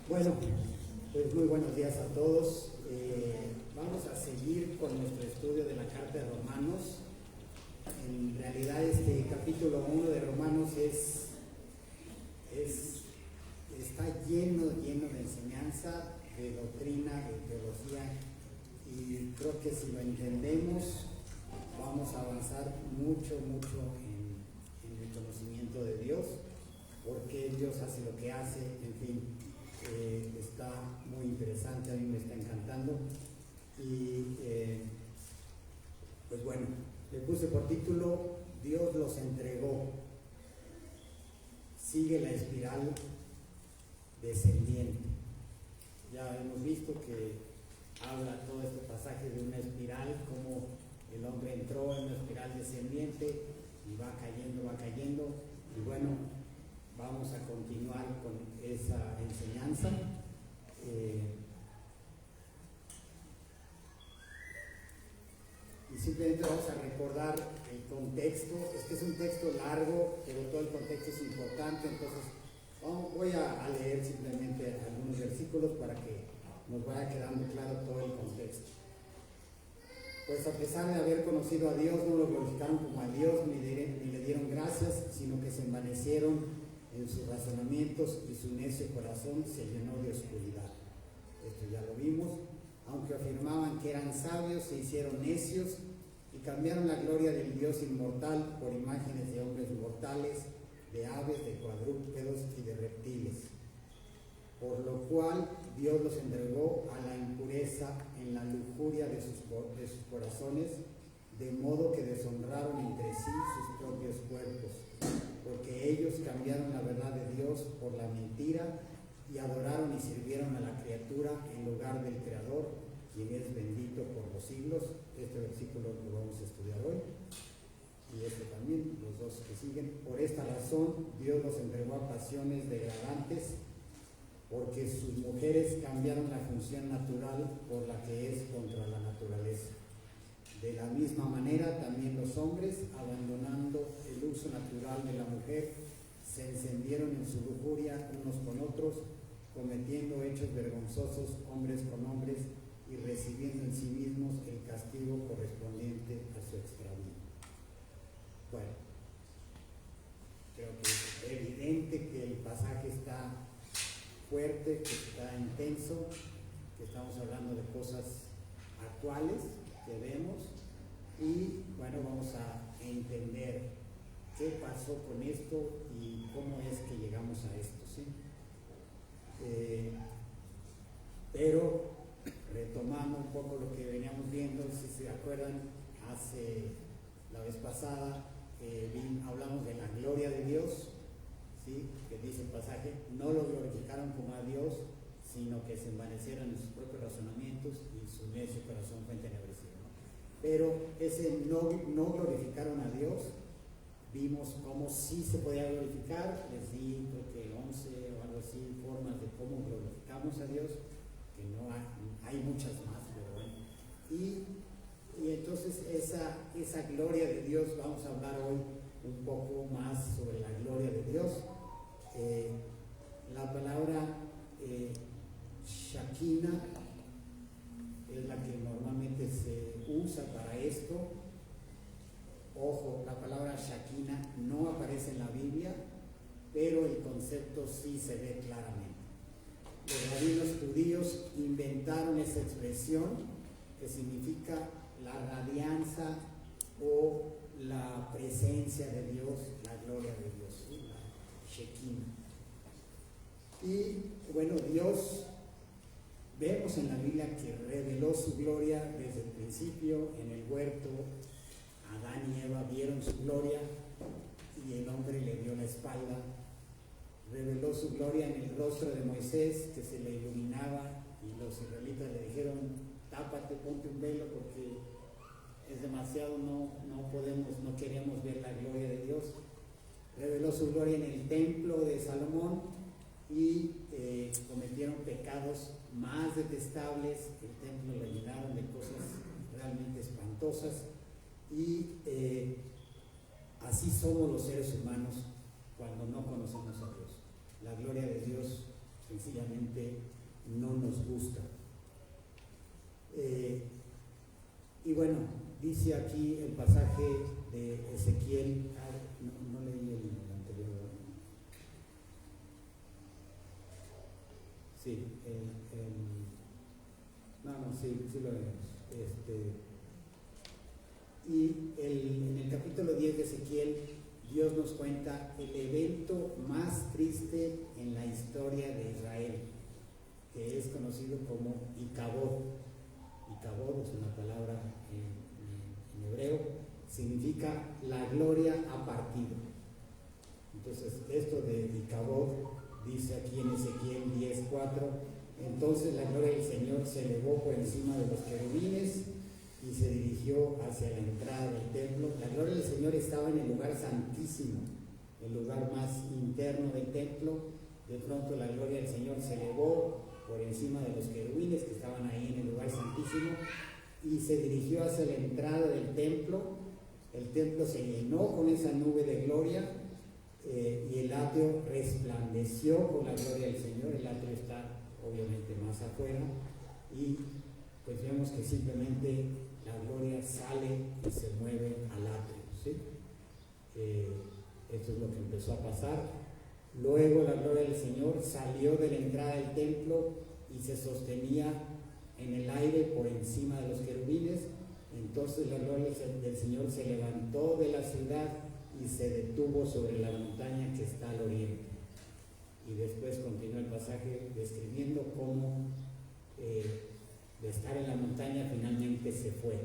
Bueno, pues muy buenos días a todos. Vamos a seguir con nuestro estudio de la carta de Romanos. En realidad este capítulo 1 de Romanos está lleno de enseñanza, de doctrina, de teología, y creo que si lo entendemos vamos a avanzar mucho en el conocimiento de Dios, porque Dios hace lo que hace, en fin. Está muy interesante, a mí me está encantando y pues bueno, le puse por título Dios los entregó. Sigue la espiral descendiente. Ya hemos visto que habla todo este pasaje de una espiral, como el hombre entró en una espiral descendiente y va cayendo, y bueno, vamos a continuar con esa enseñanza. Y simplemente vamos a recordar el contexto. Este es un texto largo, pero todo el contexto es importante, entonces voy a leer simplemente algunos versículos para que nos vaya quedando claro todo el contexto. Pues a pesar de haber conocido a Dios, no lo glorificaron como a Dios, ni le dieron gracias, sino que se envanecieron en sus razonamientos, y su necio corazón se llenó de oscuridad. Esto ya lo vimos. Aunque afirmaban que eran sabios, se hicieron necios y cambiaron la gloria del Dios inmortal por imágenes de hombres mortales, de aves, de cuadrúpedos y de reptiles. Por lo cual Dios los entregó a la impureza en la lujuria de sus corazones, de modo que deshonraron entre sí sus propios cuerpos, porque ellos cambiaron la verdad de Dios por la mentira y adoraron y sirvieron a la criatura en lugar del Creador, quien es bendito por los siglos. Este versículo lo vamos a estudiar hoy, y este también, los dos que siguen. Por esta razón Dios los entregó a pasiones degradantes, porque sus mujeres cambiaron la función natural por la que es contra la naturaleza. De la misma manera también los hombres, abandonando el uso natural de la mujer, se encendieron en su lujuria unos con otros, cometiendo hechos vergonzosos hombres con hombres y recibiendo en sí mismos el castigo correspondiente a su extravío. Bueno, creo que es evidente que el pasaje está fuerte, que está intenso, que estamos hablando de cosas actuales que vemos, y bueno, vamos a entender qué pasó con esto y cómo es que llegamos a esto, ¿sí? Pero retomando un poco lo que veníamos viendo, si se acuerdan, la vez pasada hablamos de la gloria de Dios, ¿sí? Que dice el pasaje, no lo glorificaron como a Dios, sino que se envanecieron en sus propios razonamientos y su necio corazón fue entenebrecido, ¿no? Pero ese no glorificaron a Dios, vimos cómo sí se podía glorificar. Les di, creo que 11 o algo así, formas de cómo glorificamos a Dios, que no hay muchas más, pero bueno. Y entonces esa gloria de Dios, vamos a hablar hoy un poco más sobre la gloria de Dios. La palabra Shekinah es la que normalmente se usa para esto. Ojo, la palabra Shekinah no aparece en la Biblia, pero el concepto sí se ve claramente. Los rabinos judíos inventaron esa expresión que significa la radianza o la presencia de Dios, la gloria de Dios, ¿sí? La Shekinah. Y bueno, Dios, vemos en la Biblia que reveló su gloria desde el principio en el huerto. Adán y Eva vieron su gloria y el hombre le dio la espalda. Reveló su gloria en el rostro de Moisés, que se le iluminaba, y los israelitas le dijeron, tápate, ponte un velo porque es demasiado, no queremos ver la gloria de Dios. Reveló su gloria en el templo de Salomón, y cometieron pecados más detestables. El templo lo llenaron de cosas realmente espantosas, y así somos los seres humanos cuando no conocemos a Dios. La gloria de Dios se sencillamente no nos gusta. Y bueno, dice aquí el pasaje de Ezequiel, no leí el anterior, ¿verdad? Sí, sí lo leemos. Y en el capítulo 10 de Ezequiel, Dios nos cuenta el evento más triste en la historia de Israel, que es conocido como Icabod. Icabod es una palabra en hebreo, significa la gloria ha partido. Entonces, esto de Icabod dice aquí en Ezequiel 10:4: entonces la gloria del Señor se elevó por encima de los querubines y se dirigió hacia la entrada del templo. La gloria del Señor estaba en el lugar santísimo, el lugar más interno del templo. De pronto la gloria del Señor se elevó por encima de los querubines que estaban ahí en el lugar santísimo y se dirigió hacia la entrada del templo. El templo se llenó con esa nube de gloria y el atrio resplandeció con la gloria del Señor. El atrio está obviamente más afuera y pues vemos que simplemente la gloria sale y se mueve al atrio, ¿sí? Esto es lo que empezó a pasar. Luego la gloria del Señor salió de la entrada del templo y se sostenía en el aire por encima de los querubines. Entonces la gloria del Señor se levantó de la ciudad y se detuvo sobre la montaña que está al oriente. Y después continúa el pasaje describiendo cómo de estar en la montaña finalmente se fue.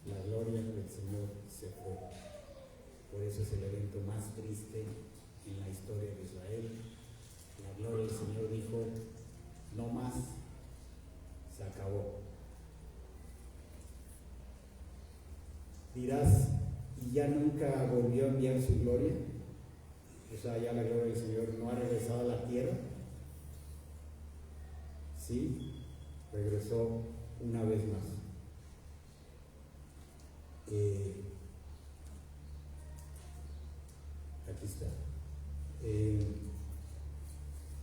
La gloria del Señor se fue. Por eso es el evento más triste en la historia de Israel. La gloria del Señor dijo: no más, se acabó. Dirás: ¿y ya nunca volvió a enviar su gloria? O sea, ya la gloria del Señor no ha regresado a la tierra. Sí, regresó una vez más. Aquí está.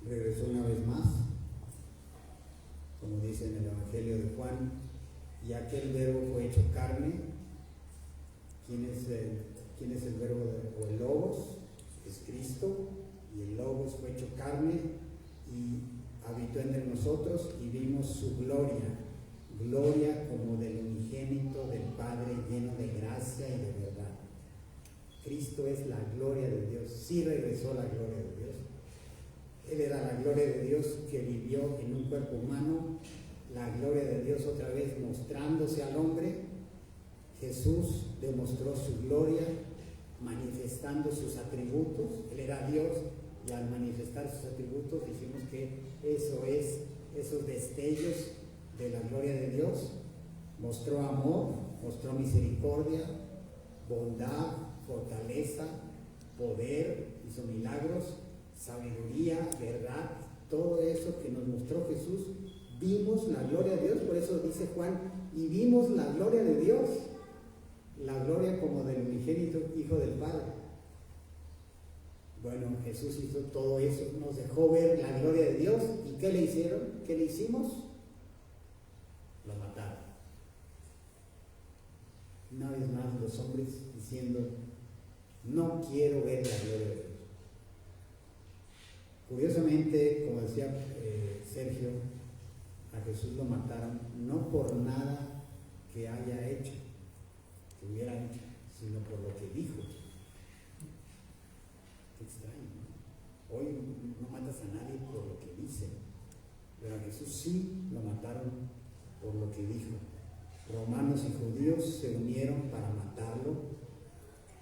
Regresó una vez más, como dice en el Evangelio de Juan, y aquel verbo fue hecho carne. ¿Quién es el verbo o el Logos? Es Cristo, y el Logos fue hecho carne y habitó entre nosotros y vimos su gloria como del unigénito del Padre, lleno de gracia y de verdad. Cristo es la gloria de Dios. Sí regresó la gloria de Dios. Él era la gloria de Dios que vivió en un cuerpo humano, la gloria de Dios otra vez mostrándose al hombre. Jesús demostró su gloria manifestando sus atributos. Él era Dios y al manifestar sus atributos dijimos que eso es esos destellos de la gloria de Dios. Mostró amor, mostró misericordia, bondad, fortaleza, poder, hizo milagros, sabiduría, verdad. Todo eso que nos mostró Jesús, vimos la gloria de Dios. Por eso dice Juan: y vimos la gloria de Dios, la gloria como del unigénito Hijo del Padre. Bueno, Jesús hizo todo eso, nos dejó ver la gloria de Dios. ¿Y qué le hicieron? ¿Qué le hicimos? Lo mataron. Una vez más los hombres diciendo: no quiero ver la gloria de Dios. Curiosamente, como decía Sergio, a Jesús lo mataron no por nada que haya hecho, que hubiera hecho, sino por lo que dijo. Qué extraño, ¿no? Hoy no matas a nadie por lo que dice, pero a Jesús sí lo mataron por lo que dijo. Romanos y judíos se unieron para matarlo,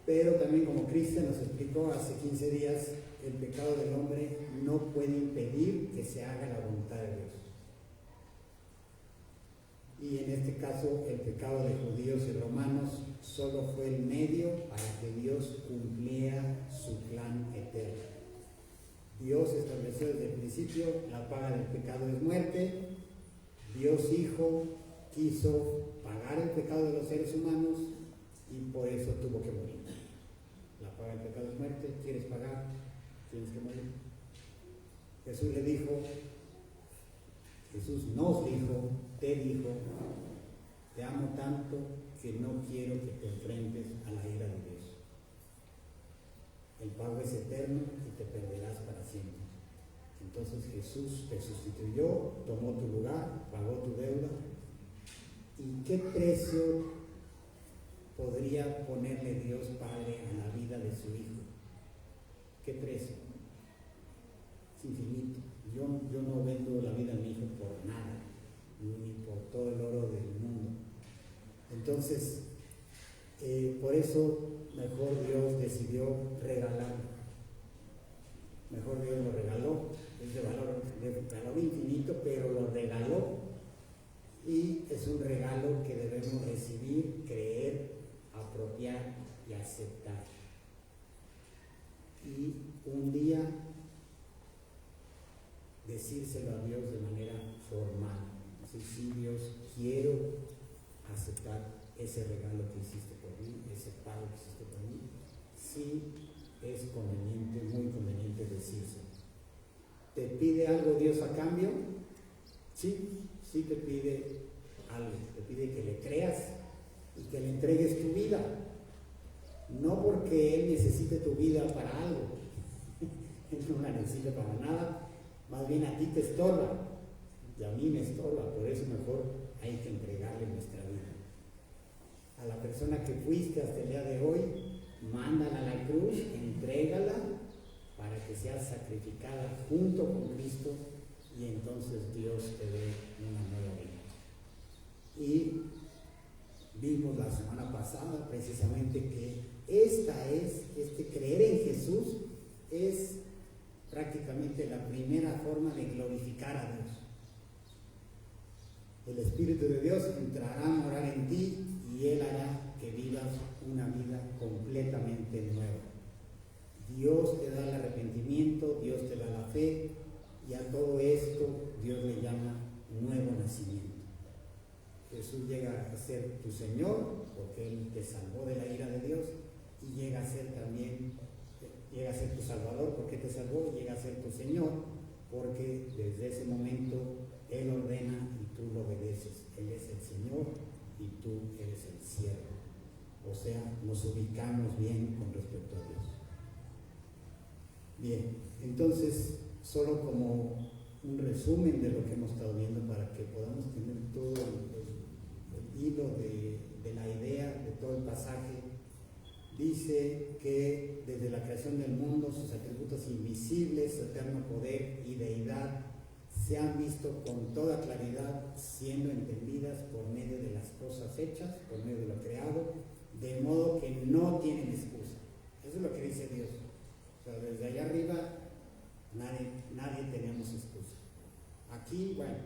pero también, como Cristian nos explicó hace 15 días, el pecado del hombre no puede impedir que se haga la voluntad de Dios. Y en este caso, el pecado de judíos y romanos solo fue el medio para que Dios cumpliera su plan eterno. Dios estableció desde el principio: la paga del pecado es muerte. Dios Hijo quiso pagar el pecado de los seres humanos y por eso tuvo que morir. La paga del pecado es muerte. ¿Quieres pagar? Tienes que morir. Jesús nos dijo, te dijo, te amo tanto que no quiero que te enfrentes a la ira de Dios. El pago es eterno y te perderás para siempre. Entonces Jesús te sustituyó, tomó tu lugar, pagó tu deuda. ¿Y qué precio podría ponerle Dios Padre a la vida de su Hijo? ¿Qué precio? Es infinito. Yo no vendo la vida de mi Hijo por nada, ni por todo el oro del mundo. Entonces, por eso mejor Dios decidió regalarlo. Mejor Dios lo regaló. Es de valor infinito, pero lo regaló. Y es un regalo que debemos recibir, creer, apropiar y aceptar. Y un día decírselo a Dios de manera formal. Sí, Dios, quiero aceptar ese regalo que hiciste por mí, ese pago que hiciste por mí. Sí, es conveniente, muy conveniente decírselo. ¿Te pide algo Dios a cambio? Sí te pide algo. Te pide que le creas y que le entregues tu vida. No porque Él necesite tu vida para algo. Él no la necesita para nada. Más bien a ti te estorba y a mí me estorba. Por eso mejor hay que entregarle nuestra vida. A la persona que fuiste hasta el día de hoy, mándala a la cruz, entrégala para que sea sacrificada junto con Cristo y entonces Dios te dé una nueva vida. Y vimos la semana pasada precisamente que este creer en Jesús es prácticamente la primera forma de glorificar a Dios. El Espíritu de Dios entrará a morar en ti y Él hará que vivas una vida completamente nueva. Dios te da el arrepentimiento, Dios te da la fe y a todo esto Dios le llama nuevo nacimiento. Jesús llega a ser tu Señor porque Él te salvó de la ira de Dios y llega a ser tu Salvador porque te salvó, y llega a ser tu Señor porque desde ese momento Él ordena y tú lo obedeces. Él es el Señor y tú eres el siervo. O sea, nos ubicamos bien con respecto a Dios. Bien, entonces, solo como un resumen de lo que hemos estado viendo para que podamos tener todo el hilo de la idea de todo el pasaje. Dice que desde la creación del mundo sus atributos invisibles, su eterno poder y deidad se han visto con toda claridad, siendo entendidas por medio de las cosas hechas, por medio de lo creado, de modo que no tienen excusa. Eso es lo que dice Dios. O sea, desde allá arriba nadie tenemos excusa. Aquí, bueno,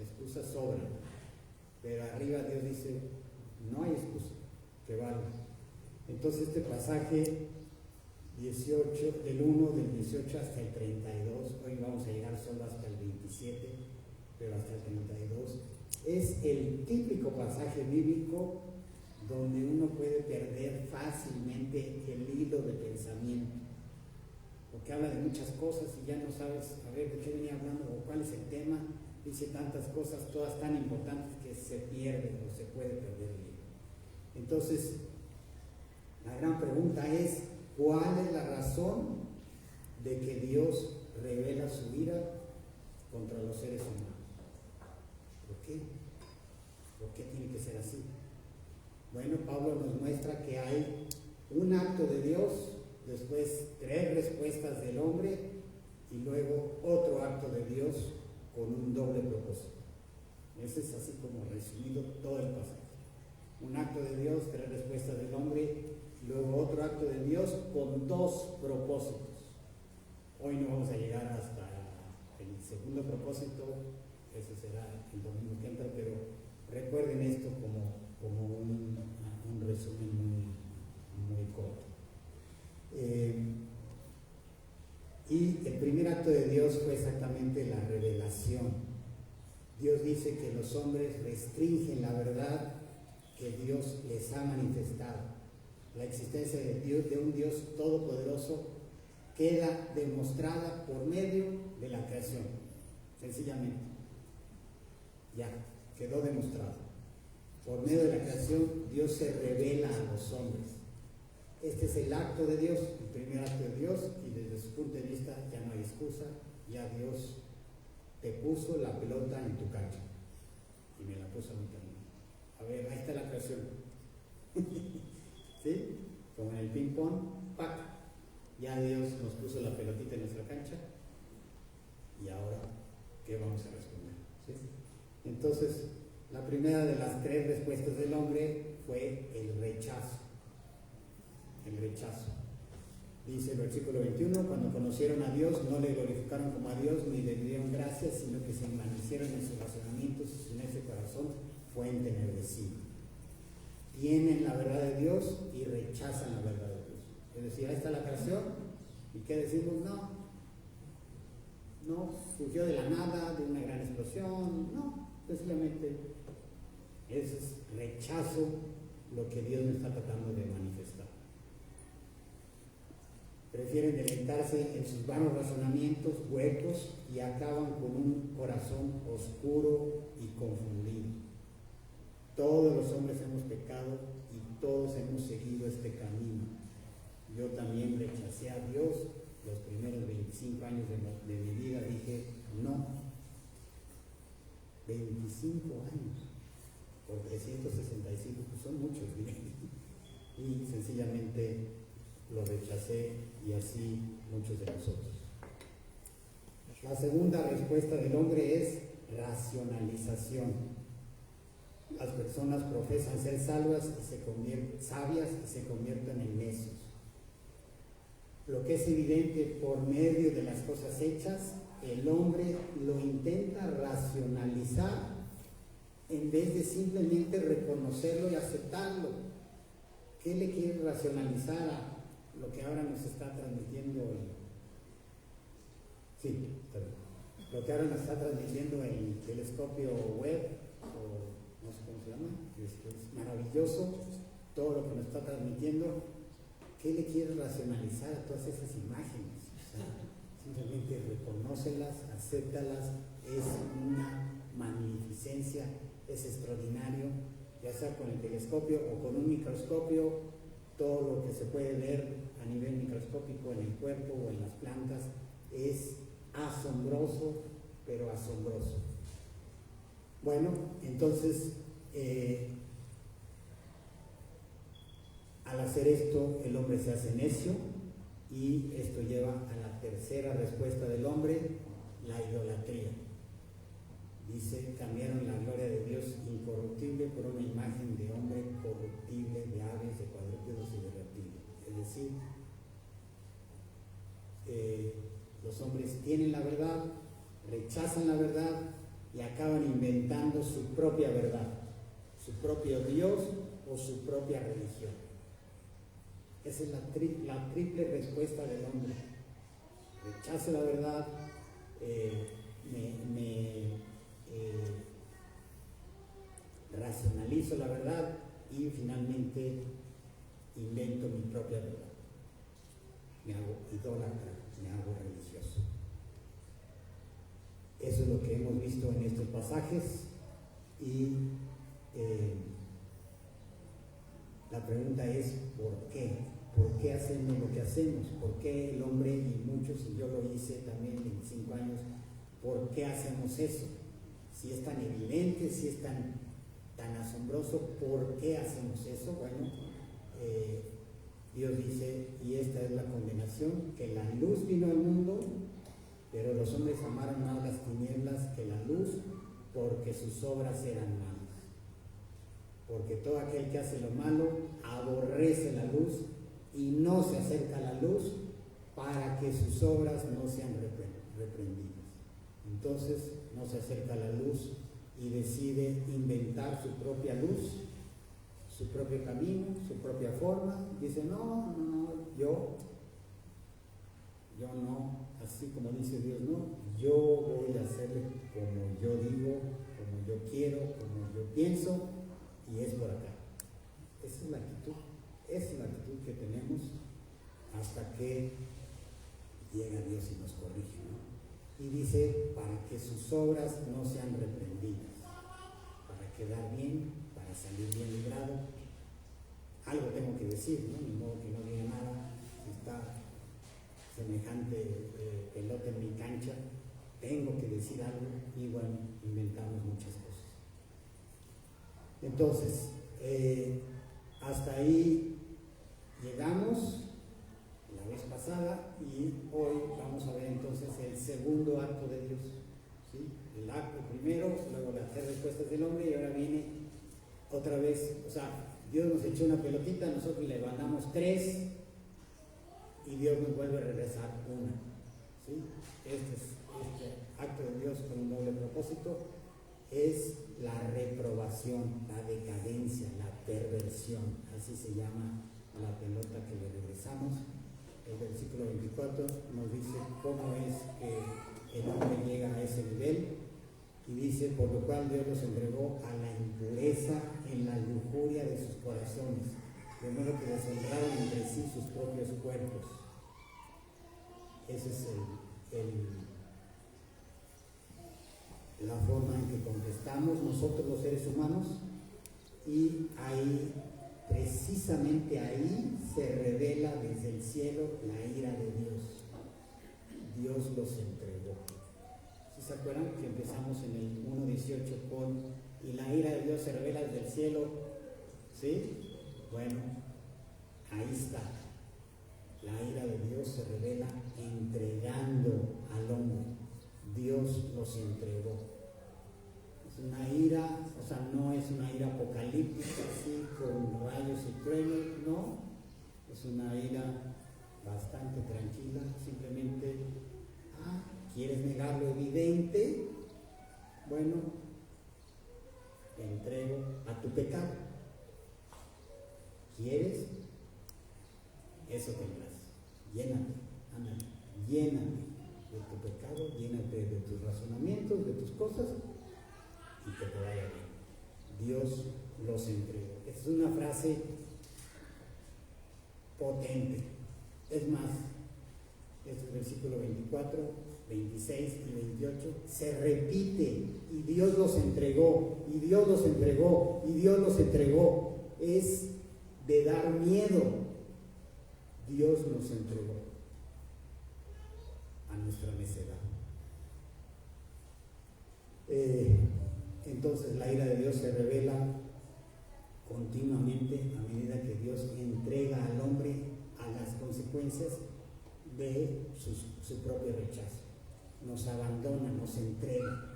excusas sobran, pero arriba Dios dice, no hay excusa, que valga. Entonces este pasaje 18, del 1 del 18 hasta el 32, hoy vamos a llegar solo hasta el 27, pero hasta el 32, es el típico pasaje bíblico donde uno puede perder fácilmente el hilo de pensamiento, porque habla de muchas cosas y ya no sabes, a ver, de qué venía hablando o cuál es el tema. Dice tantas cosas, todas tan importantes que se pierde o se puede perder el hilo. Entonces, la gran pregunta es, ¿cuál es la razón de que Dios revela su ira contra los seres humanos? ¿Por qué? ¿Por qué tiene que ser así? Bueno, Pablo nos muestra que hay un acto de Dios, después 3 respuestas del hombre y luego otro acto de Dios con un doble propósito. Ese es así como resumido todo el pasaje. Un acto de Dios, 3 respuestas del hombre, luego otro acto de Dios con 2 propósitos. Hoy no vamos a llegar hasta el segundo propósito, ese será el domingo que entra, pero recuerden esto como un resumen muy corto. Y el primer acto de Dios fue exactamente la revelación. Dios dice que los hombres restringen la verdad que Dios les ha manifestado. La existencia de Dios, de un Dios todopoderoso, queda demostrada por medio de la creación, sencillamente. Ya, quedó demostrado. Por medio de la creación, Dios se revela a los hombres. Este es el acto de Dios, el primer acto de Dios, y desde su punto de vista ya no hay excusa, ya Dios te puso la pelota en tu cancha. Y me la puso a mí también. A ver, ahí está la creación. ¿Sí? Como en el ping-pong, ¡pac! Ya Dios nos puso la pelotita en nuestra cancha. Y ahora, ¿qué vamos a responder? ¿Sí? Entonces, la primera de las tres respuestas del hombre fue el rechazo. El rechazo. Dice el versículo 21, cuando conocieron a Dios, no le glorificaron como a Dios, ni le dieron gracias, sino que se envanecieron en sus razonamientos y sin ese corazón fue entenebrecido. Tienen la verdad de Dios y rechazan la verdad de Dios. Es decir, ahí está la creación, ¿y qué decimos? No surgió de la nada, de una gran explosión, no, sencillamente es rechazo lo que Dios me está tratando de manifestar. Prefieren deleitarse en sus vanos razonamientos huecos y acaban con un corazón oscuro y confundido. Todos los hombres hemos pecado y todos hemos seguido este camino. Yo también rechacé a Dios los primeros 25 años de mi vida. Dije, no. 25 años por 365, pues son muchos, ¿sí? Y sencillamente lo rechacé, y así muchos de nosotros. La segunda respuesta del hombre es racionalización. Las personas profesan ser sabias y se convierten en necios. Lo que es evidente por medio de las cosas hechas, el hombre lo intenta racionalizar en vez de simplemente reconocerlo y aceptarlo. ¿Qué le quiere racionalizar a lo que ahora nos está transmitiendo lo que ahora nos está transmitiendo el telescopio web, o no sé cómo se llama, es maravilloso todo lo que nos está transmitiendo? ¿Qué le quiere racionalizar a todas esas imágenes? O sea, simplemente reconócelas, acéptalas, es una magnificencia, es extraordinario, ya sea con el telescopio o con un microscopio. Todo lo que se puede ver a nivel microscópico en el cuerpo o en las plantas es asombroso, pero asombroso. Bueno, entonces, al hacer esto, el hombre se hace necio, y esto lleva a la tercera respuesta del hombre, la idolatría. Dice, cambiaron la gloria de Dios incorruptible por una imagen de hombre corruptible, de aves, de cuadrúpedos y de reptiles. Es decir, los hombres tienen la verdad, rechazan la verdad y acaban inventando su propia verdad, su propio Dios o su propia religión. Esa es la triple respuesta del hombre. Rechazo la verdad, racionalizo la verdad y finalmente invento mi propia verdad. Me hago idólatra, me hago religioso. Eso es lo que hemos visto en estos pasajes, y la pregunta es ¿por qué? ¿Por qué hacemos lo que hacemos? ¿Por qué el hombre, y muchos, y yo lo hice también 25 años, ¿por qué hacemos eso? Si es tan evidente, si es tan asombroso, ¿por qué hacemos eso? Bueno, Dios dice, y esta es la condenación, que la luz vino al mundo, pero los hombres amaron más las tinieblas que la luz, porque sus obras eran malas. Porque todo aquel que hace lo malo aborrece la luz y no se acerca a la luz, para que sus obras no sean reprendidas. Entonces no se acerca a la luz y decide inventar su propia luz, su propio camino, su propia forma. Dice, no, yo no, así como dice Dios, no, yo voy a hacer como yo digo, como yo quiero, como yo pienso, y es por acá. Esa es la actitud que tenemos hasta que llega Dios y nos corrige, ¿no? Y dice, para que sus obras no sean reprendidas, para quedar bien, para salir bien librado. Algo tengo que decir, ¿no? Ni modo que no diga nada. Si está semejante pelota en mi cancha, tengo que decir algo y bueno, inventamos muchas cosas. Entonces, hasta ahí llegamos la vez pasada y hoy vamos a ver entonces el segundo acto de Dios, ¿sí? El acto primero, luego las 3 respuestas del hombre y ahora viene otra vez, o sea, Dios nos echó una pelotita, nosotros le mandamos 3 y Dios nos vuelve a regresar una, ¿sí? Este acto de Dios con un doble propósito es la reprobación, la decadencia, la perversión, así se llama la pelota que le regresamos. El versículo 24 nos dice cómo es que el hombre llega a ese nivel y dice, por lo cual Dios los entregó a la impureza en la lujuria de sus corazones, de modo que deshonraron entre sí sus propios cuerpos. Esa es la forma en que contestamos nosotros los seres humanos, y ahí, precisamente ahí, se revela desde el cielo la ira de Dios. Dios los entregó. ¿Sí se acuerdan que empezamos en el 1:18 con y la ira de Dios se revela desde el cielo? ¿Sí? Bueno, ahí está. La ira de Dios se revela entregando al hombre. Dios los entregó. Es una ira, o sea, no es una ira apocalíptica así con rayos y truenos, no. Es una ira bastante tranquila, simplemente, ¿quieres negar lo evidente? Bueno, te entrego a tu pecado. ¿Quieres? Eso tendrás. Llénate, ándale, llénate de tu pecado, llénate de tus razonamientos, de tus cosas, y que te vaya bien. Dios los entregó. Esta es una frase potente. Es más, este versículo 24, 26 y 28 se repite, y Dios los entregó, y Dios los entregó, y Dios los entregó. Es de dar miedo. Dios nos entregó a nuestra necedad. Entonces la ira de Dios se revela continuamente a medida que Dios entrega al hombre a las consecuencias de su propio rechazo. Nos abandona, nos entrega.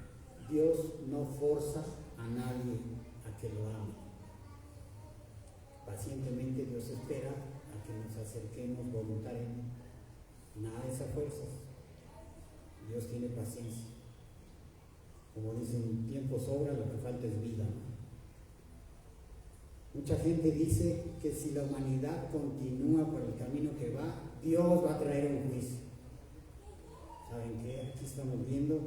Dios no forza a nadie a que lo ame. Pacientemente Dios espera a que nos acerquemos voluntariamente. Nada es a fuerzas. Dios tiene paciencia. Como dicen, tiempo sobra, lo que falta es vida, ¿no? Mucha gente dice que si la humanidad continúa por el camino que va, Dios va a traer un juicio. ¿Saben qué? Aquí estamos viendo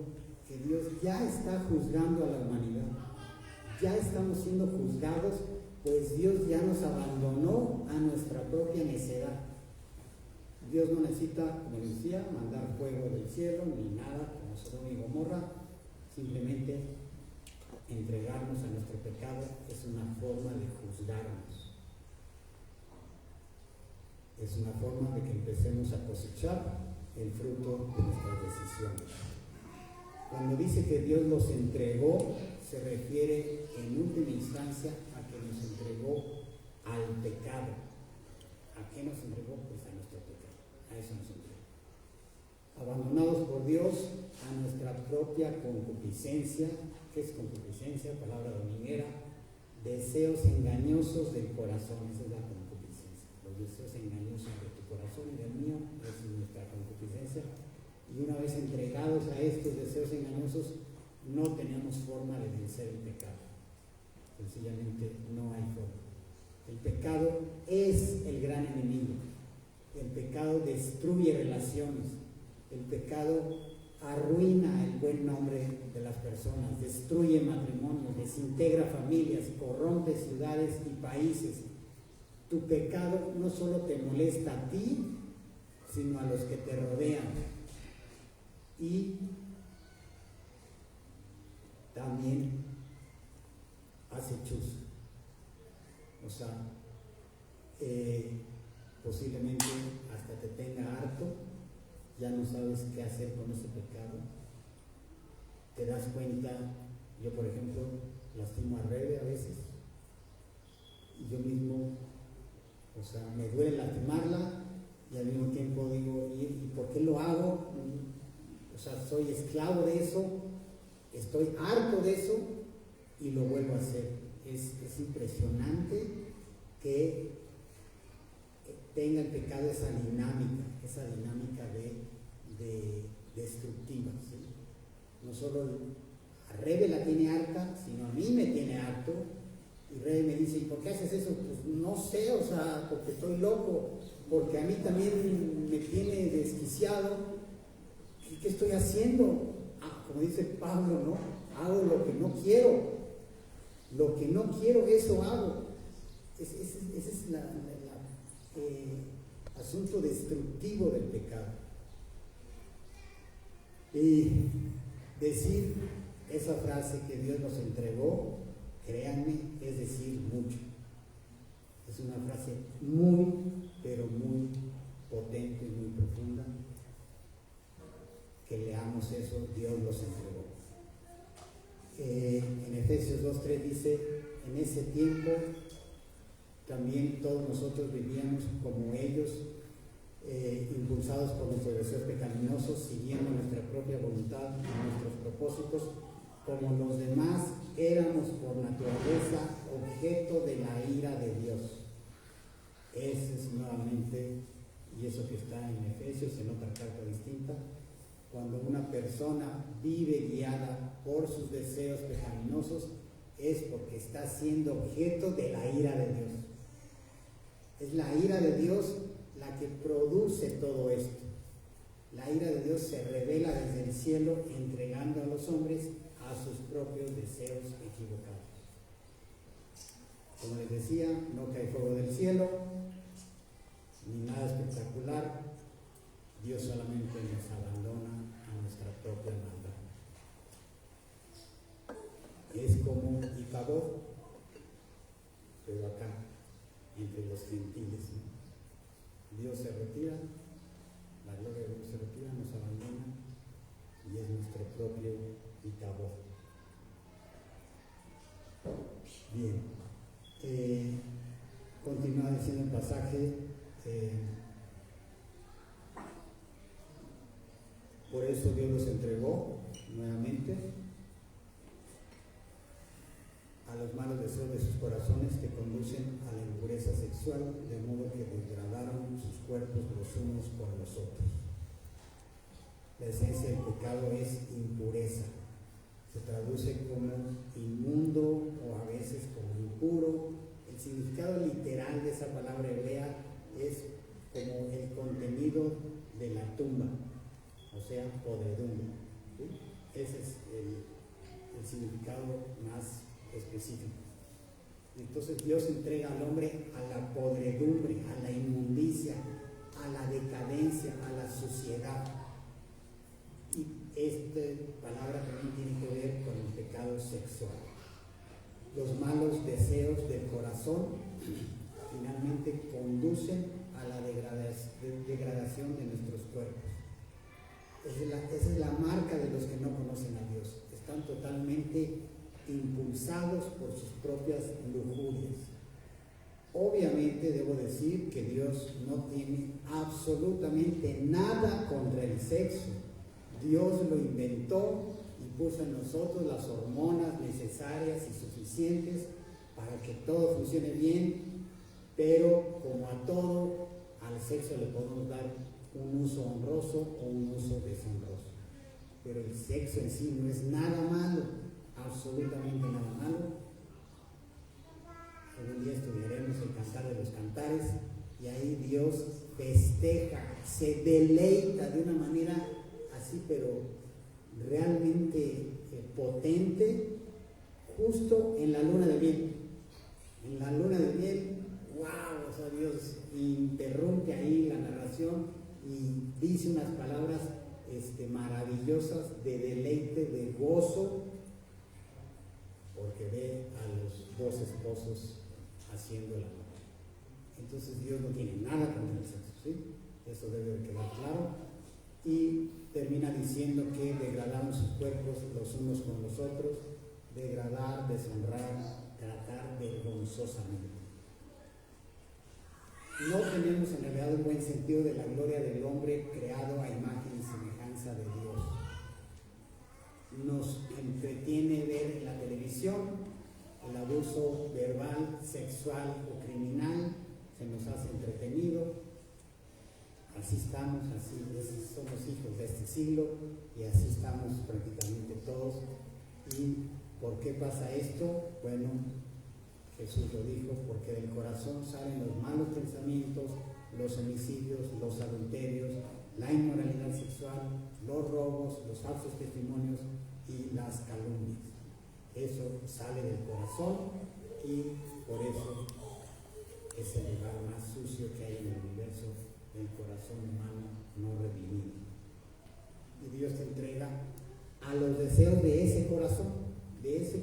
que Dios ya está juzgando a la humanidad. Ya estamos siendo juzgados, pues Dios ya nos abandonó a nuestra propia necedad. Dios no necesita, como decía, mandar fuego del cielo ni nada como Sodoma y Gomorra. Simplemente entregarnos a nuestro pecado es una forma de juzgarnos. Es una forma de que empecemos a cosechar el fruto de nuestras decisiones. Cuando dice que Dios los entregó, se refiere en última instancia a que nos entregó al pecado. ¿A qué nos entregó? Pues a nuestro pecado. A eso nos entregó. Abandonados por Dios a nuestra propia concupiscencia. ¿Qué es concupiscencia? Palabra dominguera. Deseos engañosos del corazón. Esa es la concupiscencia. Los deseos engañosos de tu corazón y del mío, esa es nuestra concupiscencia. Y una vez entregados a estos deseos engañosos, no tenemos forma de vencer el pecado. Sencillamente no hay forma. El pecado es el gran enemigo. El pecado destruye relaciones. El pecado arruina el buen nombre de las personas, destruye matrimonios, desintegra familias, corrompe ciudades y países. Tu pecado no solo te molesta a ti, sino a los que te rodean. Y también hace chus. O sea, posiblemente hasta te tenga harto, ya no sabes qué hacer con ese pecado. Te das cuenta, yo por ejemplo, lastimo a Rebe a veces, y yo mismo, o sea, me duele lastimarla, y al mismo tiempo digo, ¿y por qué lo hago? O sea, soy esclavo de eso, estoy harto de eso, y lo vuelvo a hacer. Es impresionante que tenga el pecado esa dinámica de destructiva, ¿sí? No solo a Rebe la tiene harta, sino a mí me tiene harto. Y Rebe me dice, ¿y por qué haces eso? Pues no sé, o sea, porque estoy loco, porque a mí también me tiene desquiciado. ¿Qué estoy haciendo? Como dice Pablo, ¿no? Hago lo que no quiero. Lo que no quiero, eso hago. Ese es asunto destructivo del pecado. Y decir esa frase que Dios nos entregó, créanme, es decir mucho. Es una frase muy, pero muy potente, muy profunda. Que leamos eso, Dios los entregó. En Efesios 2:3 dice, en ese tiempo también todos nosotros vivíamos como ellos, impulsados por nuestros deseos pecaminosos, siguiendo nuestra propia voluntad y nuestros propósitos, como los demás éramos por naturaleza objeto de la ira de Dios. Ese es nuevamente, y eso que está en Efesios, en otra carta distinta, cuando una persona vive guiada por sus deseos pecaminosos, es porque está siendo objeto de la ira de Dios. Es la ira de Dios la que produce todo esto. La ira de Dios se revela desde el cielo, entregando a los hombres a sus propios deseos equivocados. Como les decía, no cae fuego del cielo, ni nada espectacular. Dios solamente nos abandona a nuestra propia maldad. Es como Icabod, pero acá, entre los gentiles, ¿no? Dios se retira, la gloria de Dios se retira, nos abandona, y es nuestro propio Icabod. Bien, continúa diciendo el pasaje. Por eso Dios los entregó nuevamente a los malos deseos de sus corazones que conducen a la impureza sexual, de modo que degradaron sus cuerpos los unos por los otros. La esencia del pecado es impureza. Se traduce como inmundo o a veces como impuro. El significado literal de esa palabra hebrea es como el contenido de la tumba, o sea, podredumbre. ¿Sí? Ese es el significado más específico. Entonces Dios entrega al hombre a la podredumbre, a la inmundicia, a la decadencia, a la suciedad. Y esta palabra también tiene que ver con el pecado sexual. Los malos deseos del corazón finalmente conducen a la degradación de nuestros cuerpos. Esa es la marca de los que no conocen a Dios. Están totalmente impulsados por sus propias lujurias. Obviamente debo decir que Dios no tiene absolutamente nada contra el sexo. Dios lo inventó y puso en nosotros las hormonas necesarias y suficientes para que todo funcione bien, pero como a todo, al sexo le podemos dar un uso honroso o un uso deshonroso. Pero el sexo en sí no es nada malo, absolutamente nada malo. Algún día estudiaremos el Cantar de los Cantares y ahí Dios festeja, se deleita de una manera así, pero realmente potente, justo en la luna de miel. En la luna de miel, wow, o sea, Dios interrumpe ahí la narración y dice unas palabras maravillosas de deleite, de gozo, porque ve a los dos esposos haciendo el amor. Entonces Dios no tiene nada contra el sexo, ¿sí? Eso debe de quedar claro. Y termina diciendo que degradaron sus cuerpos los unos con los otros, degradar, deshonrar, tratar vergonzosamente. No tenemos en realidad un buen sentido de la gloria del hombre creado a imagen y semejanza de Dios. Nos entretiene ver en la televisión el abuso verbal, sexual o criminal, se nos hace entretenido. Así estamos, así somos hijos de este siglo y así estamos prácticamente todos. ¿Y por qué pasa esto? Bueno, Jesús lo dijo, porque del corazón salen los malos pensamientos, los homicidios, los adulterios, la inmoralidad sexual, los robos, los falsos testimonios y las calumnias. Eso sale del corazón y por eso es el lugar más sucio que hay en el universo, el corazón humano no redimido. Y Dios te entrega a los deseos de ese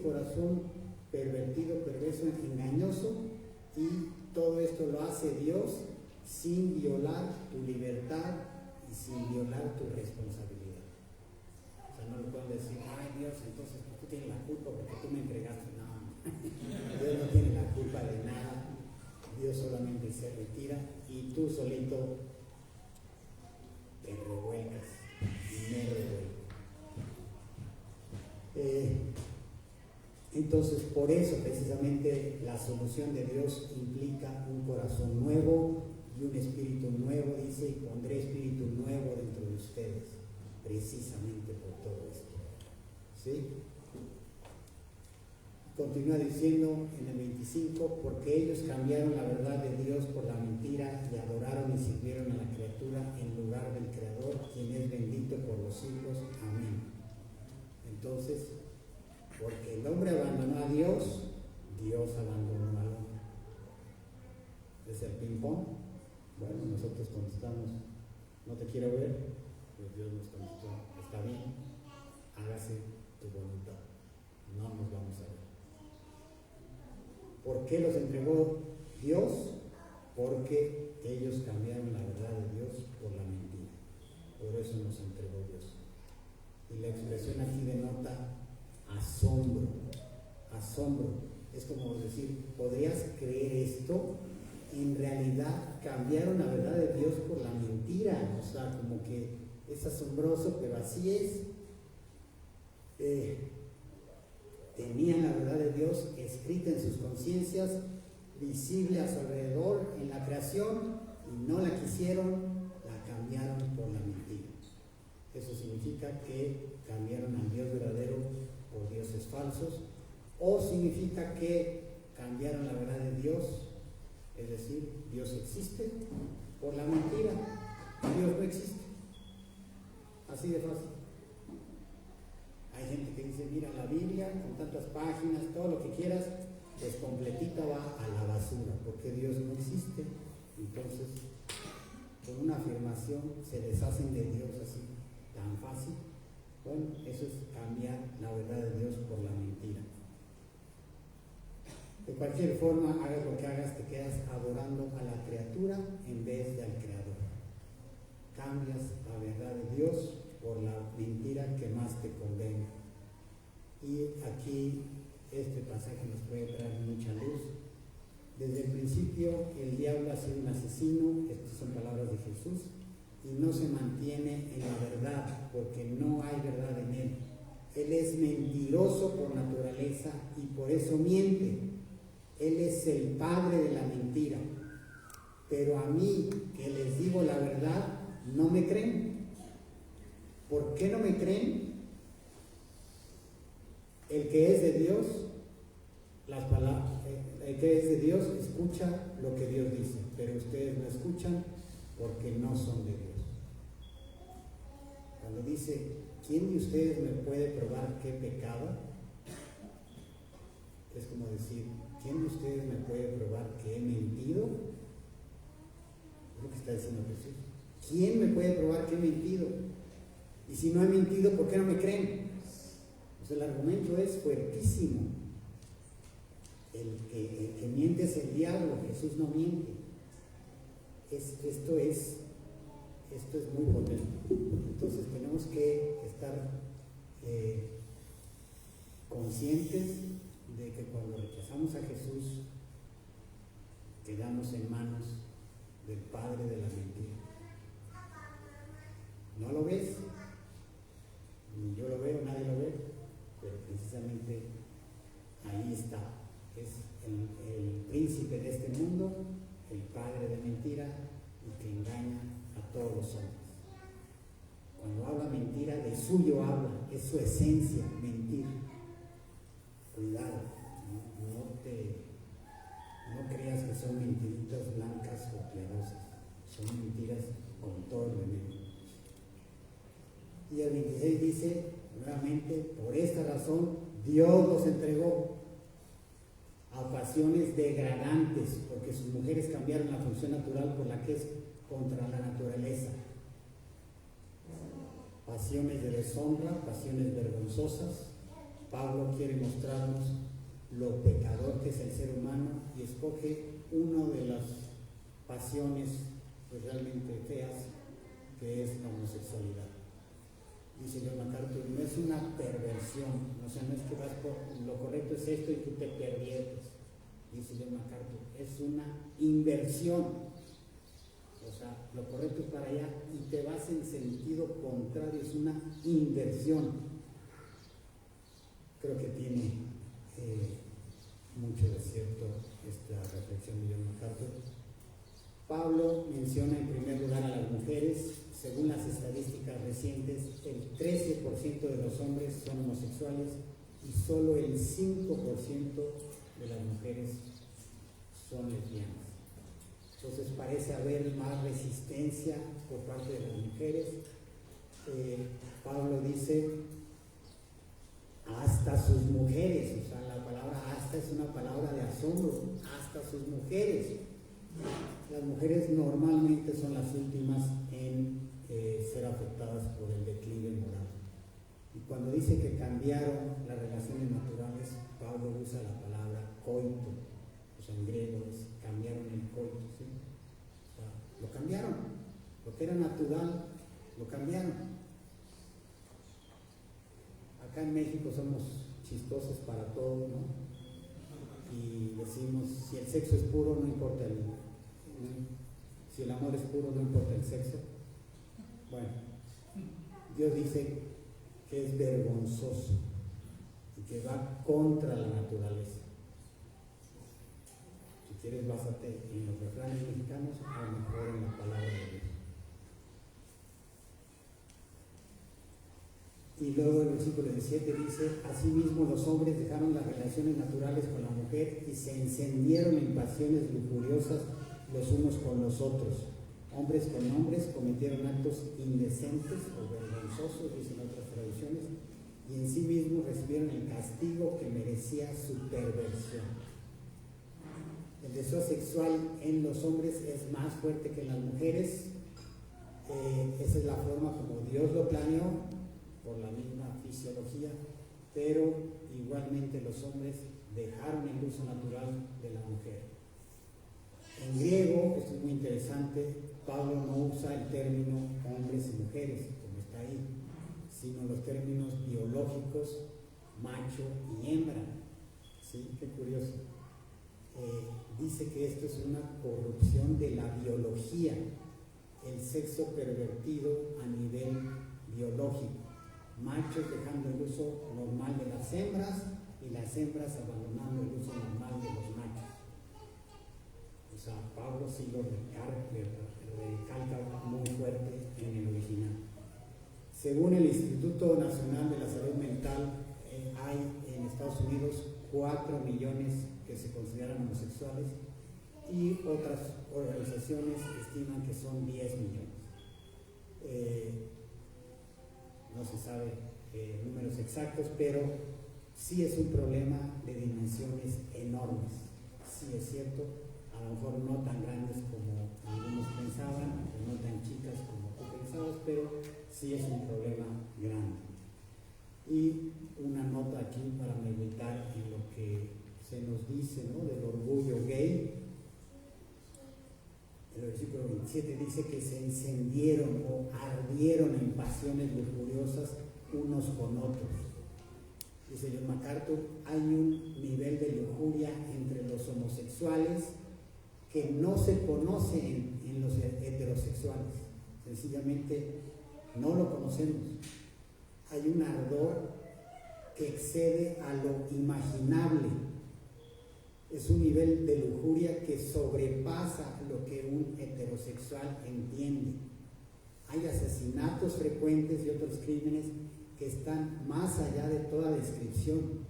corazón pervertido, perverso, engañoso, y todo esto lo hace Dios sin violar tu libertad y sin violar tu responsabilidad. O sea, no le pueden decir, ay Dios, entonces tú tienes la culpa porque tú me entregaste. No, Dios no tiene la culpa de nada. Dios solamente se retira y tú solito te revuelcas y me revuelco. Entonces, por eso precisamente la solución de Dios implica un corazón nuevo y un espíritu nuevo, dice, y pondré espíritu nuevo dentro de ustedes, precisamente por todo esto. ¿Sí? Continúa diciendo en el 25, porque ellos cambiaron la verdad de Dios por la mentira y adoraron y sirvieron a la criatura en lugar del Creador, quien es bendito por los siglos. Amén. Entonces, porque el hombre abandonó a Dios, Dios abandonó al hombre. ¿Es el ping-pong? Bueno, nosotros contestamos, no te quiero ver, pues Dios nos contestó, está bien, hágase tu voluntad, no nos vamos a ver. ¿Por qué los entregó Dios? Porque ellos cambiaron la verdad de Dios por la mentira. Por eso nos entregó Dios. Y la expresión aquí denota asombro. Asombro. Es como decir, ¿podrías creer esto? En realidad cambiaron la verdad de Dios por la mentira. O sea, como que es asombroso, pero así es. Tenían la verdad de Dios escrita en sus conciencias, visible a su alrededor en la creación, y no la quisieron, la cambiaron por la mentira. Eso significa que cambiaron al Dios verdadero por dioses falsos, o significa que cambiaron la verdad de Dios, es decir, Dios existe, por la mentira. Dios no existe. Así de fácil. Hay gente que dice, mira, la Biblia, con tantas páginas, todo lo que quieras, pues completita va a la basura, porque Dios no existe. Entonces, con una afirmación se deshacen de Dios así, tan fácil. Bueno, eso es cambiar la verdad de Dios por la mentira. De cualquier forma, hagas lo que hagas, te quedas adorando a la criatura en vez de al Creador. Cambias la verdad de Dios por la mentira que más te convenga. Y aquí este pasaje nos puede traer mucha luz. Desde el principio el diablo ha sido un asesino, estas son palabras de Jesús, y no se mantiene en la verdad porque no hay verdad en él. Él es mentiroso por naturaleza y por eso miente. Él es el padre de la mentira. Pero a mí, que les digo la verdad, no me creen. ¿Por qué no me creen? El que es de Dios, el que es de Dios escucha lo que Dios dice, pero ustedes no escuchan porque no son de Dios. Cuando dice, ¿quién de ustedes me puede probar qué pecado? Es como decir, ¿quién de ustedes me puede probar que he mentido? Es lo que está diciendo Jesús. ¿Quién me puede probar que he mentido? Y si no he mentido, ¿por qué no me creen? Pues el argumento es fuertísimo. El que miente es el diablo, Jesús no miente. Esto es muy potente. Entonces tenemos que estar conscientes de que cuando rechazamos a Jesús, quedamos en manos del padre de la mentira. ¿No lo ves? Ni yo lo veo, nadie lo ve, pero precisamente ahí está. Es el príncipe de este mundo, el padre de mentira, y que engaña a todos los hombres. Cuando habla mentira, de suyo habla, es su esencia, mentir. Cuidado, no creas que son mentiritas blancas o piadosas, son mentiras con todo el veneno. Y el 26 dice, nuevamente, por esta razón Dios los entregó a pasiones degradantes, porque sus mujeres cambiaron la función natural por la que es contra la naturaleza. Pasiones de deshonra, pasiones vergonzosas. Pablo quiere mostrarnos lo pecador que es el ser humano y escoge una de las pasiones pues, realmente feas, que es la homosexualidad. Dice John MacArthur, no es una perversión, o sea, no es que vas por lo correcto es esto y tú te perviertes. Dice John MacArthur, es una inversión. O sea, lo correcto es para allá y te vas en sentido contrario, es una inversión. Creo que tiene mucho de cierto esta reflexión de John MacArthur. Pablo menciona en primer lugar a las mujeres. Según las estadísticas recientes, el 13% de los hombres son homosexuales y solo el 5% de las mujeres son lesbianas. Entonces parece haber más resistencia por parte de las mujeres. Pablo dice, hasta sus mujeres, o sea, la palabra hasta es una palabra de asombro, hasta sus mujeres. Las mujeres normalmente son las últimas en ser afectadas por el declive moral. Y cuando dice que cambiaron las relaciones naturales, Pablo usa la palabra coito, o sea, en griego es cambiaron el coito, ¿sí? O sea, lo cambiaron, lo que era natural, lo cambiaron. Acá en México somos chistosos para todo, ¿no? Y decimos, si el sexo es puro, no importa si el amor es puro, no importa el sexo. Bueno, Dios dice que es vergonzoso y que va contra la naturaleza. Si quieres, básate en los refranes mexicanos o mejor en la palabra de Dios. Y luego el versículo 17 dice, asimismo los hombres dejaron las relaciones naturales con la mujer y se encendieron en pasiones lujuriosas los unos con los otros. Hombres con hombres cometieron actos indecentes o vergonzosos, dicen otras traducciones, y en sí mismos recibieron el castigo que merecía su perversión. El deseo sexual en los hombres es más fuerte que en las mujeres. Esa es la forma como Dios lo planeó, por la misma fisiología, pero igualmente los hombres dejaron el uso natural de la mujer. En griego, esto es muy interesante, Pablo no usa el término hombres y mujeres, como está ahí, sino los términos biológicos, macho y hembra. ¿Sí? Qué curioso. Dice que esto es una corrupción de la biología, el sexo pervertido a nivel biológico. Machos dejando el uso normal de las hembras y las hembras abandonando el uso normal de los machos. O sea, Pablo sí lo recalca muy fuerte en el original. Según el Instituto Nacional de la Salud Mental, hay en Estados Unidos 4 millones que se consideran homosexuales y otras organizaciones estiman que son 10 millones. No se sabe números exactos, pero sí es un problema de dimensiones enormes. Sí es cierto, a lo mejor no tan grandes como algunos pensaban, o no tan chicas como tú pensabas, pero sí es un problema grande. Y una nota aquí para meditar en lo que se nos dice, ¿no?, del orgullo gay. El versículo 27 dice que se encendieron o ardieron en pasiones lujuriosas unos con otros. Dice John MacArthur, hay un nivel de lujuria entre los homosexuales que no se conoce en los heterosexuales. Sencillamente no lo conocemos. Hay un ardor que excede a lo imaginable. Es un nivel de lujuria que sobrepasa lo que un heterosexual entiende. Hay asesinatos frecuentes y otros crímenes que están más allá de toda descripción.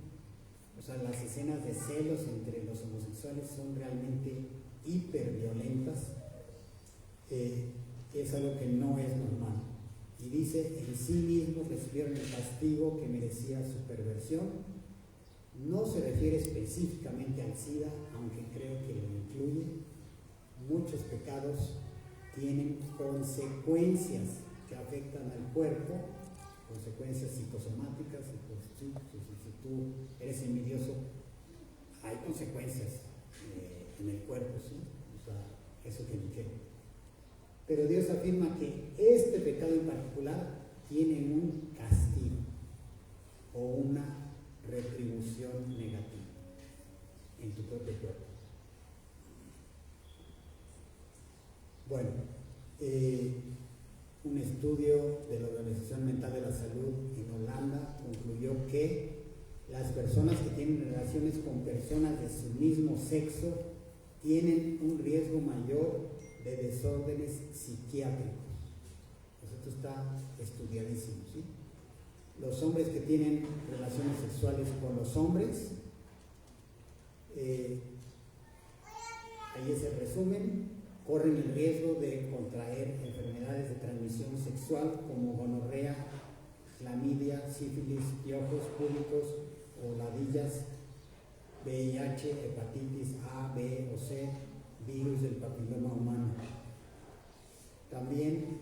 O sea, las escenas de celos entre los homosexuales son realmente hiperviolentas. Es algo que no es normal. Y dice, en sí mismos recibieron el castigo que merecía su perversión. No se refiere específicamente al SIDA, aunque creo que lo incluye. Muchos pecados tienen consecuencias que afectan al cuerpo, consecuencias psicosomáticas, si tú eres envidioso, hay consecuencias en el cuerpo, ¿sí? O sea, eso que ni qué. Pero Dios afirma que este pecado en particular tiene un castigo o una retribución negativa en tu propio cuerpo. Bueno, un estudio de la Organización Mundial de la Salud en Holanda concluyó que las personas que tienen relaciones con personas de su mismo sexo tienen un riesgo mayor de desórdenes psiquiátricos. Pues esto está estudiadísimo, ¿sí? Los hombres que tienen relaciones sexuales con los hombres, ahí es el resumen, corren el riesgo de contraer enfermedades de transmisión sexual como gonorrea, clamidia, sífilis, piojos públicos o ladillas, VIH, hepatitis A, B o C, virus del papiloma humano. También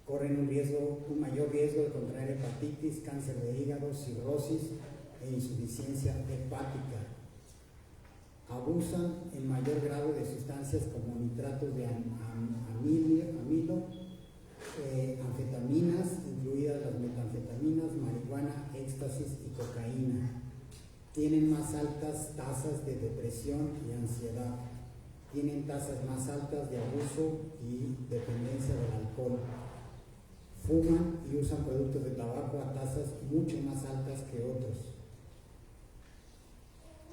corren un mayor riesgo de contraer hepatitis, cáncer de hígado, cirrosis e insuficiencia hepática. Abusan en mayor grado de sustancias como nitratos de amilo, anfetaminas, incluidas las metanfetaminas, marihuana, éxtasis y cocaína. Tienen más altas tasas de depresión y ansiedad. Tienen tasas más altas de abuso y dependencia del alcohol. Fuman y usan productos de tabaco a tasas mucho más altas que otros.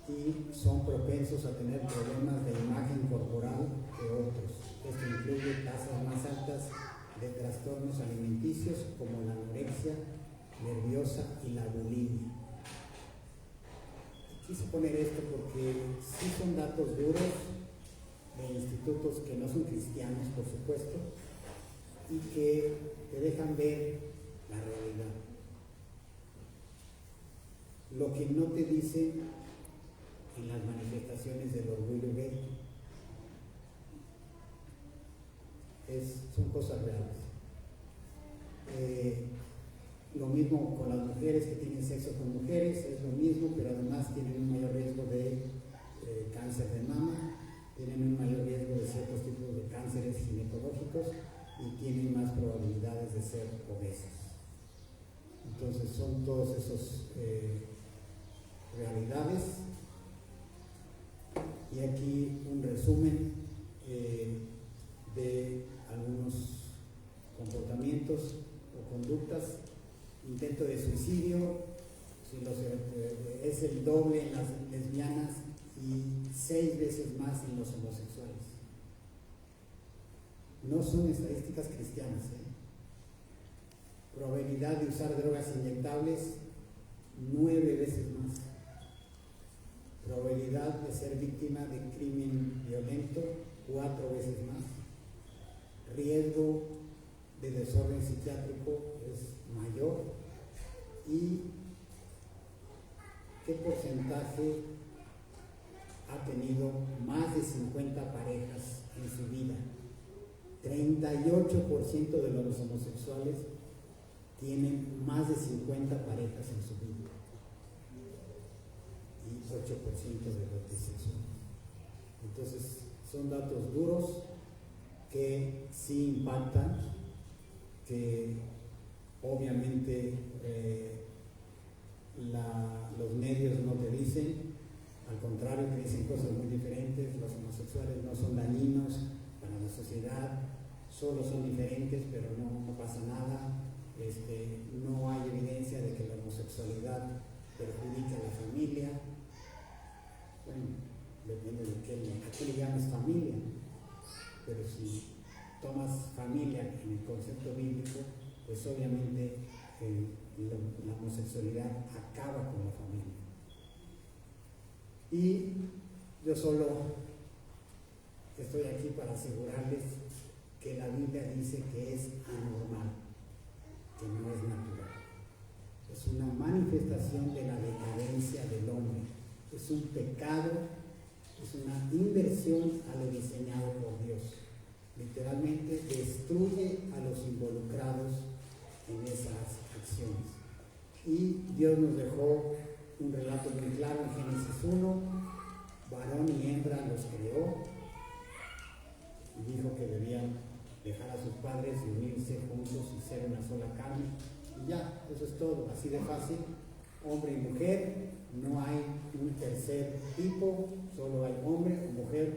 Y son propensos a tener problemas de imagen corporal que otros. Esto incluye tasas más altas de trastornos alimenticios como la anorexia nerviosa y la bulimia. Quise poner esto porque sí son datos duros de institutos que no son cristianos, por supuesto, y que te dejan ver la realidad. Lo que no te dicen en las manifestaciones del orgullo gay son cosas reales. Lo mismo con las mujeres que tienen sexo con mujeres, es lo mismo, pero además tienen un mayor riesgo de cáncer de mama, tienen un mayor riesgo de ciertos tipos de cánceres ginecológicos y tienen más probabilidades de ser obesas. Entonces son todas esas realidades. Y aquí un resumen de algunos comportamientos o conductas. Intento de suicidio es el doble en las lesbianas y 6 veces más en los homosexuales. No son estadísticas cristianas. Probabilidad de usar drogas inyectables 9 veces más. Probabilidad de ser víctima de crimen violento 4 veces más. Riesgo de desorden psiquiátrico es mayor ¿Y qué porcentaje ha tenido más de 50 parejas en su vida? 38% de los homosexuales tienen más de 50 parejas en su vida y 8% de los bisexuales. Entonces, son datos duros que sí impactan, que obviamente los medios no te dicen, al contrario, te dicen cosas muy diferentes. Los homosexuales no son dañinos para la sociedad, solo son diferentes, pero no pasa nada. No hay evidencia de que la homosexualidad perjudica a la familia. Bueno, depende de a qué le llames familia, pero si tomas familia en el concepto bíblico, pues obviamente la homosexualidad acaba con la familia. Y yo solo estoy aquí para asegurarles que la Biblia dice que es anormal, que no es natural. Es una manifestación de la decadencia del hombre. Es un pecado, es una inversión a lo diseñado por Dios. Literalmente destruye a los involucrados en esas acciones. Y Dios nos dejó un relato muy claro en Génesis 1, varón y hembra los creó, y dijo que debían dejar a sus padres y unirse juntos y ser una sola carne. Y ya, eso es todo, así de fácil. Hombre y mujer, no hay un tercer tipo, solo hay hombre o mujer,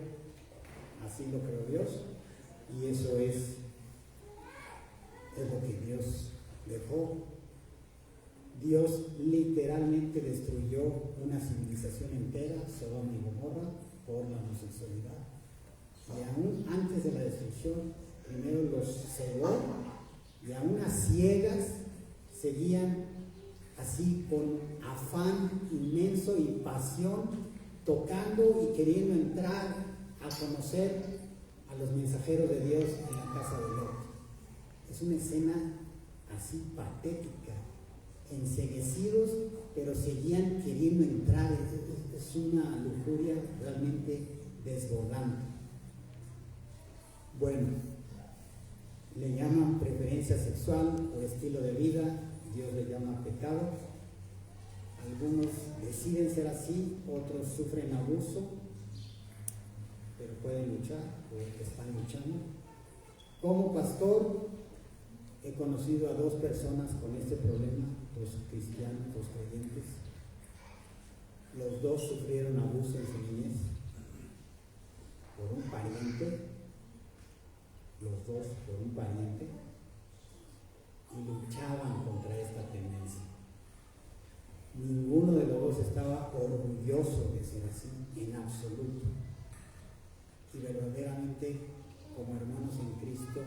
así lo creó Dios, y eso es lo que Dios dejó. Dios literalmente destruyó una civilización entera, Sodoma y Gomorra, por la homosexualidad. Y aún antes de la destrucción, primero los cegó, y aún a ciegas seguían así con afán inmenso y pasión, tocando y queriendo entrar a conocer a los mensajeros de Dios en la casa de Lot. Es una escena así patética, enceguecidos, pero seguían queriendo entrar. Es una lujuria realmente desbordante. Bueno, le llaman preferencia sexual o estilo de vida, Dios le llama pecado. Algunos deciden ser así, otros sufren abuso, pero pueden luchar o están luchando. Como pastor, he conocido a 2 personas con este problema, 2 cristianos, 2 creyentes. Los 2 sufrieron abuso en su niñez por un pariente, los 2 por un pariente, y luchaban contra esta tendencia. Ninguno de los 2 estaba orgulloso de ser así, en absoluto. Y verdaderamente, como hermanos en Cristo,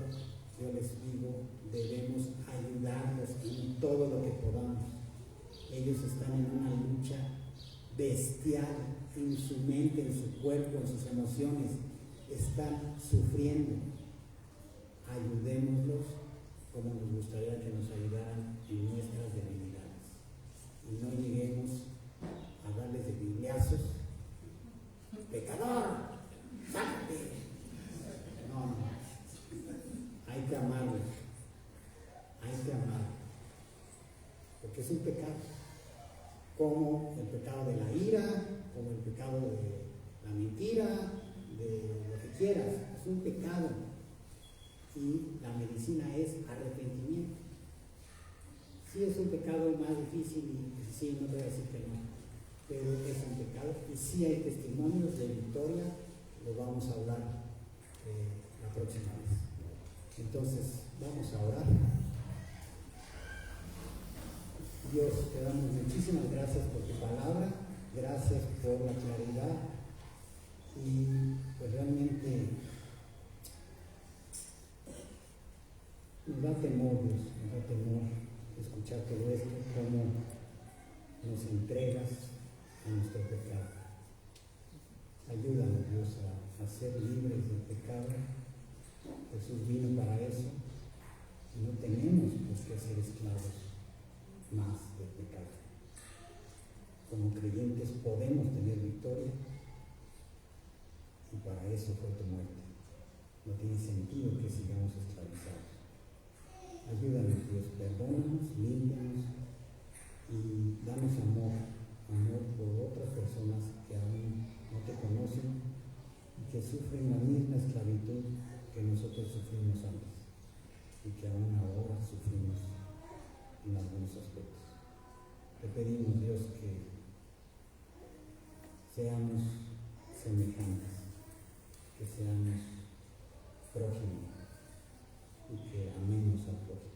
yo les digo, debemos ayudarlos en todo lo que podamos. Ellos están en una lucha bestial en su mente, en su cuerpo, en sus emociones. Están sufriendo. Ayudémoslos como nos gustaría que nos ayudaran en nuestras debilidades. Y no lleguemos a darles de bibliazos. ¡Pecador! ¡Sácate! No. Hay que amarlos. Hay que amarlos. Porque es un pecado. Como el pecado de la ira, como el pecado de la mentira, de lo que quieras. Es un pecado. Y la medicina es arrepentimiento. Sí es un pecado más difícil y sí, no te voy a decir que no, pero es un pecado y sí hay testimonios de victoria, lo vamos a hablar la próxima vez. Entonces, vamos a orar. Dios, te damos muchísimas gracias por tu palabra, gracias por la claridad y pues realmente nos da temor, Dios, nos da temor escuchar todo esto, cómo nos entregas a nuestro pecado. Ayúdanos, Dios, a ser libres del pecado. Jesús vino para eso y no tenemos pues que ser esclavos. más del pecado. Como creyentes podemos tener victoria y para eso fue tu muerte. No tiene sentido que sigamos esclavizados. Ayúdanos, Dios, perdónanos, límpianos y danos amor por otras personas que aún no te conocen y que sufren la misma esclavitud que nosotros sufrimos antes y que aún ahora sufrimos en algunos aspectos. Te pedimos, Dios, que seamos semejantes, que seamos prójimos y que amemos al prójimo.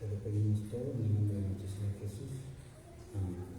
Te lo pedimos todo en el nombre de nuestro Señor Jesús. Amén.